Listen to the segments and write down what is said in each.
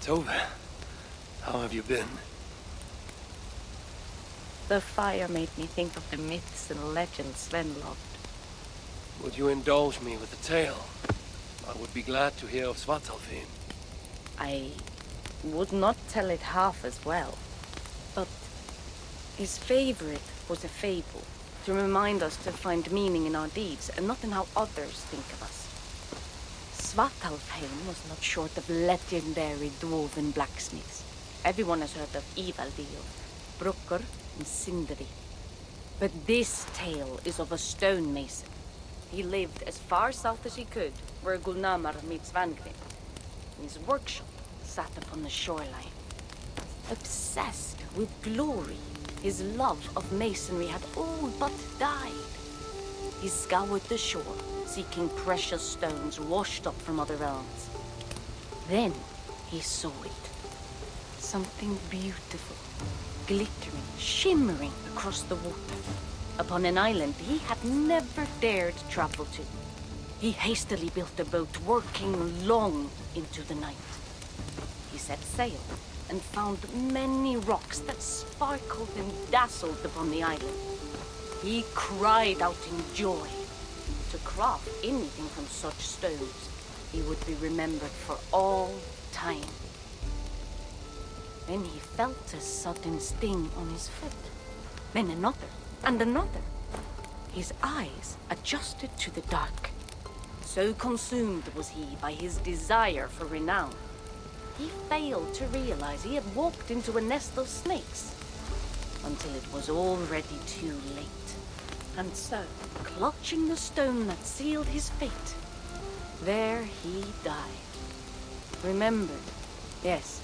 Tove, how have you been? The fire made me think of the myths and legends Sven loved. Would you indulge me with a tale? I would be glad to hear of Svartalfheim. I would not tell it half as well, but his favorite was a fable, to remind us to find meaning in our deeds and not in how others think of us. Svartalfheim was not short of legendary dwarven blacksmiths. Everyone has heard of Ivaldi, of Brucker and Sindri. But this tale is of a stonemason. He lived as far south as he could, where Gulnamar meets Vangrim. His workshop sat upon the shoreline. Obsessed with glory, his love of masonry had all but died. He scoured the shore, seeking precious stones washed up from other realms. Then he saw it. Something beautiful, glittering, shimmering across the water, upon an island he had never dared travel to. He hastily built a boat, working long into the night. He set sail and found many rocks that sparkled and dazzled upon the island. He cried out in joy. To craft anything from such stones, he would be remembered for all time. Then he felt a sudden sting on his foot. Then another, and another. His eyes adjusted to the dark. So consumed was he by his desire for renown, he failed to realize he had walked into a nest of snakes, until it was already too late. And so, clutching the stone that sealed his fate, there he died. Remembered, yes,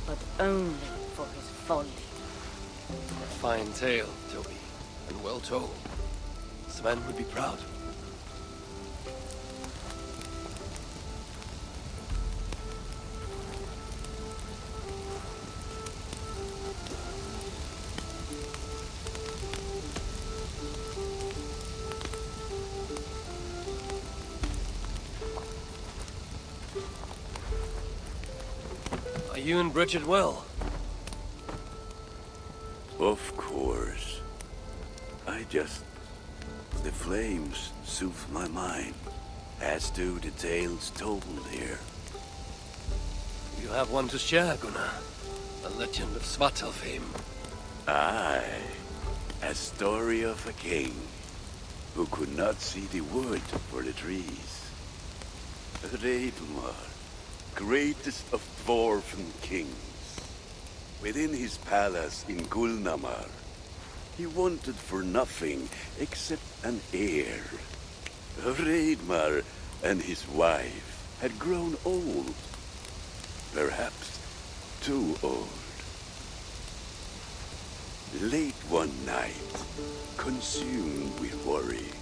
but only for his folly. A fine tale, Toby, and well told. Sven would be proud. Are you and Bridget well? Of course. The flames soothe my mind, as do the tales told here. You have one to share, Gunnar. The legend of Svartalfheim. Aye, a story of a king who could not see the wood for the trees. Reidmar, greatest of dwarven kings. Within his palace in Gulnamar, he wanted for nothing except an heir. Reidmar and his wife had grown old. Perhaps too old. Late one night, consumed with worry,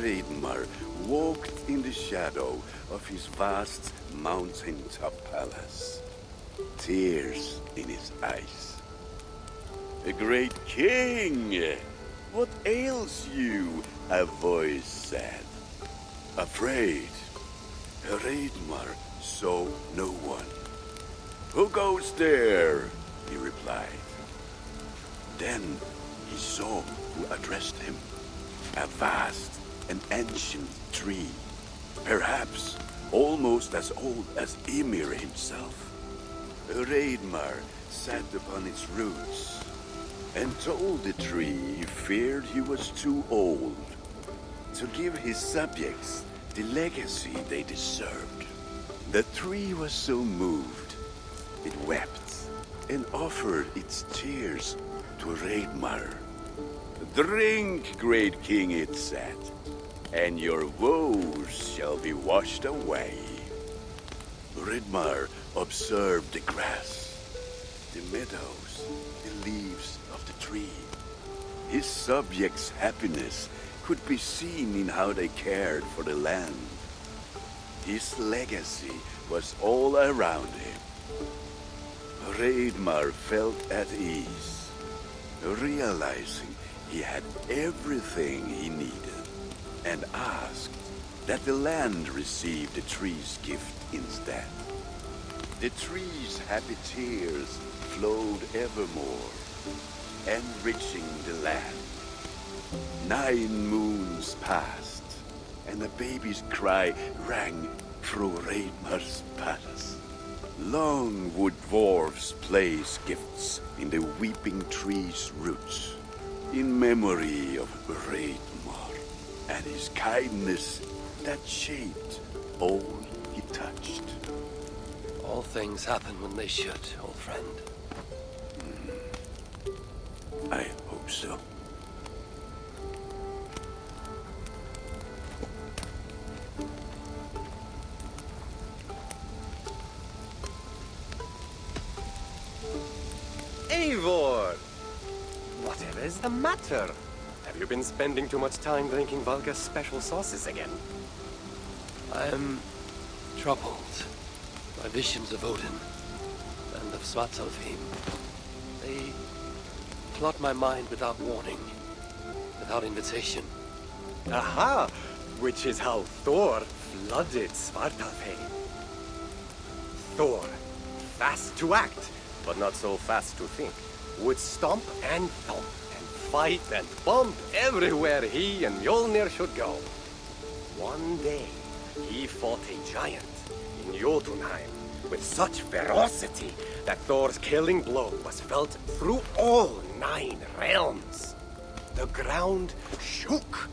Reidmar walked in the shadow of his vast mountaintop palace, tears in his eyes. "A great king! What ails you?" a voice said. Afraid, Reidmar saw no one. "Who goes there?" he replied. Then he saw who addressed him. A vast and ancient tree, perhaps almost as old as Ymir himself. Reidmar sat upon its roots and told the tree he feared he was too old to give his subjects the legacy they deserved. The tree was so moved, it wept and offered its tears to Reidmar. "Drink, great king," it said, "and your woes shall be washed away." Reidmar observed the grass, the meadows, the leaves of the tree. His subjects' happiness could be seen in how they cared for the land. His legacy was all around him. Reidmar felt at ease, realizing he had everything he needed, and asked that the land receive the tree's gift instead. The trees' happy tears flowed evermore, enriching the land. 9 moons passed, and a baby's cry rang through Reidmar's palace. Long would dwarves place gifts in the weeping tree's roots, in memory of Reidmar and his kindness that shaped all he touched. All things happen when they should, old friend. I hope so. Eivor! Whatever is the matter? Have you been spending too much time drinking Valga's special sauces again? I am troubled by visions of Odin and of Svartalfheim. They plot my mind without warning, without invitation. Aha! Which is how Thor flooded Svartalfheim. Thor, fast to act, but not so fast to think, would stomp and thump and fight and bump everywhere he and Mjolnir should go. One day, he fought a giant in Jotunheim with such ferocity that Thor's killing blow was felt through all 9 realms. The ground shook,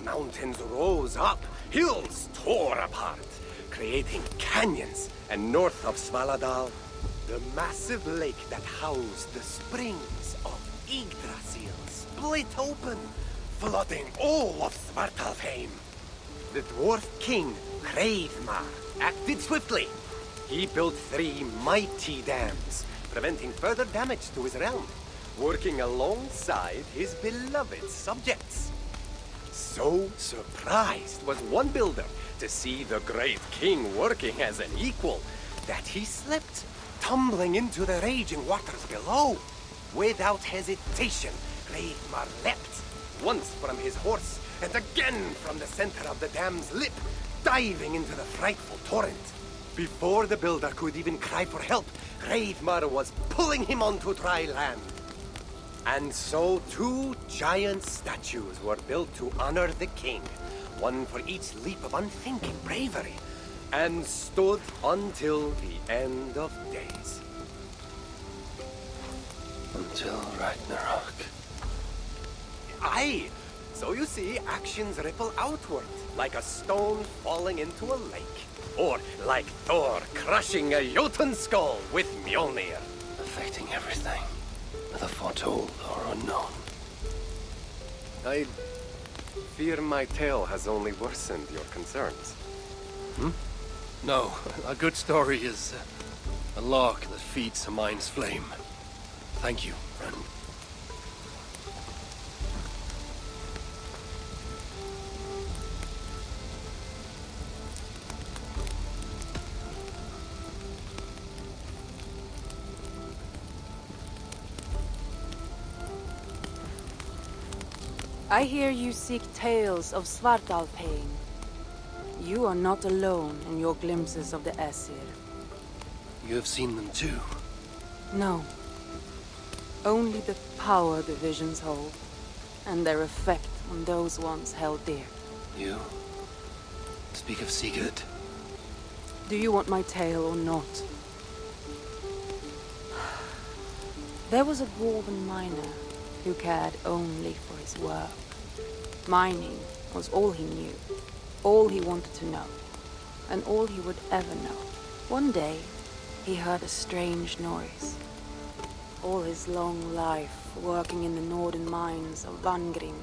mountains rose up, hills tore apart, creating canyons, and north of Svaladal, the massive lake that housed the springs of Yggdrasil split open, flooding all of Svartalfheim. The dwarf king, Hreidmar, acted swiftly. He built 3 mighty dams, preventing further damage to his realm, working alongside his beloved subjects. So surprised was one builder to see the great king working as an equal that he slipped, tumbling into the raging waters below. Without hesitation, Hreidmar leapt, once from his horse and again from the center of the dam's lip, diving into the frightful torrent. Before the builder could even cry for help, Hreidmar was pulling him onto dry land. And so 2 giant statues were built to honor the king, one for each leap of unthinking bravery, and stood until the end of days. Until Ragnarok. Aye! So you see, actions ripple outward, like a stone falling into a lake. Or like Thor crushing a Jotun skull with Mjolnir. Affecting everything, whether foretold or unknown. I fear my tale has only worsened your concerns. No, a good story is a log that feeds a mind's flame. Thank you, friend. I hear you seek tales of Svartalfheim. You are not alone in your glimpses of the Aesir. You have seen them too. No. Only the power the visions hold, and their effect on those once held dear. You speak of Sigurd. Do you want my tale or not? There was a dwarven miner who cared only for his work. Mining was all he knew, all he wanted to know, and all he would ever know. One day, he heard a strange noise. All his long life working in the northern mines of Vangrim,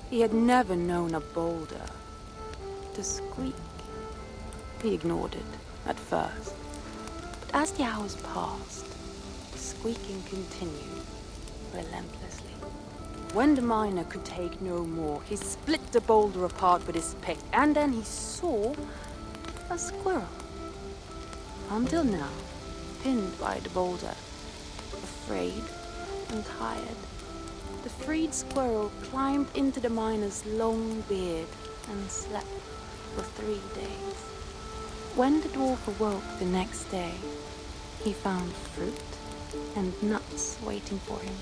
he had never known a boulder to squeak. He ignored it at first, but as the hours passed, the squeaking continued relentlessly. When the miner could take no more, he split the boulder apart with his pick, and then he saw a squirrel. Until now, pinned by the boulder, afraid and tired, the freed squirrel climbed into the miner's long beard and slept for 3 days. When the dwarf awoke the next day, he found fruit and nuts waiting for him.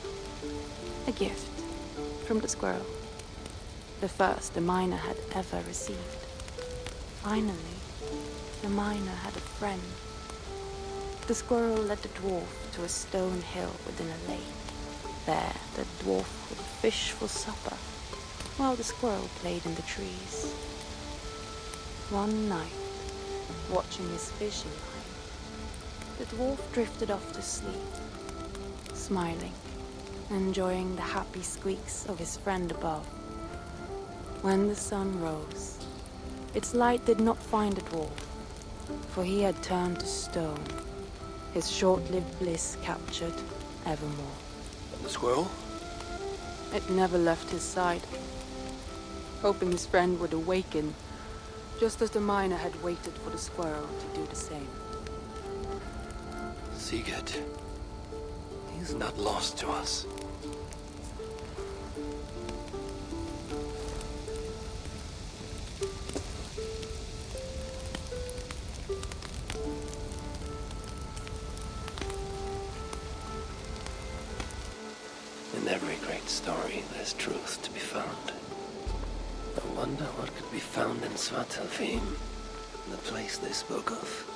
A gift from the squirrel. The first the miner had ever received. Finally, the miner had a friend. The squirrel led the dwarf to a stone hill within a lake. There, the dwarf would fish for supper, while the squirrel played in the trees. One night, watching his fishing line, the dwarf drifted off to sleep, smiling, enjoying the happy squeaks of his friend above. When the sun rose, its light did not find the dwarf, for he had turned to stone, his short-lived bliss captured evermore. The squirrel? It never left his side, hoping his friend would awaken, just as the miner had waited for the squirrel to do the same. Sigurd. He's not lost to us. In every great story, there's truth to be found. I wonder what could be found in Svartalfheim, the place they spoke of.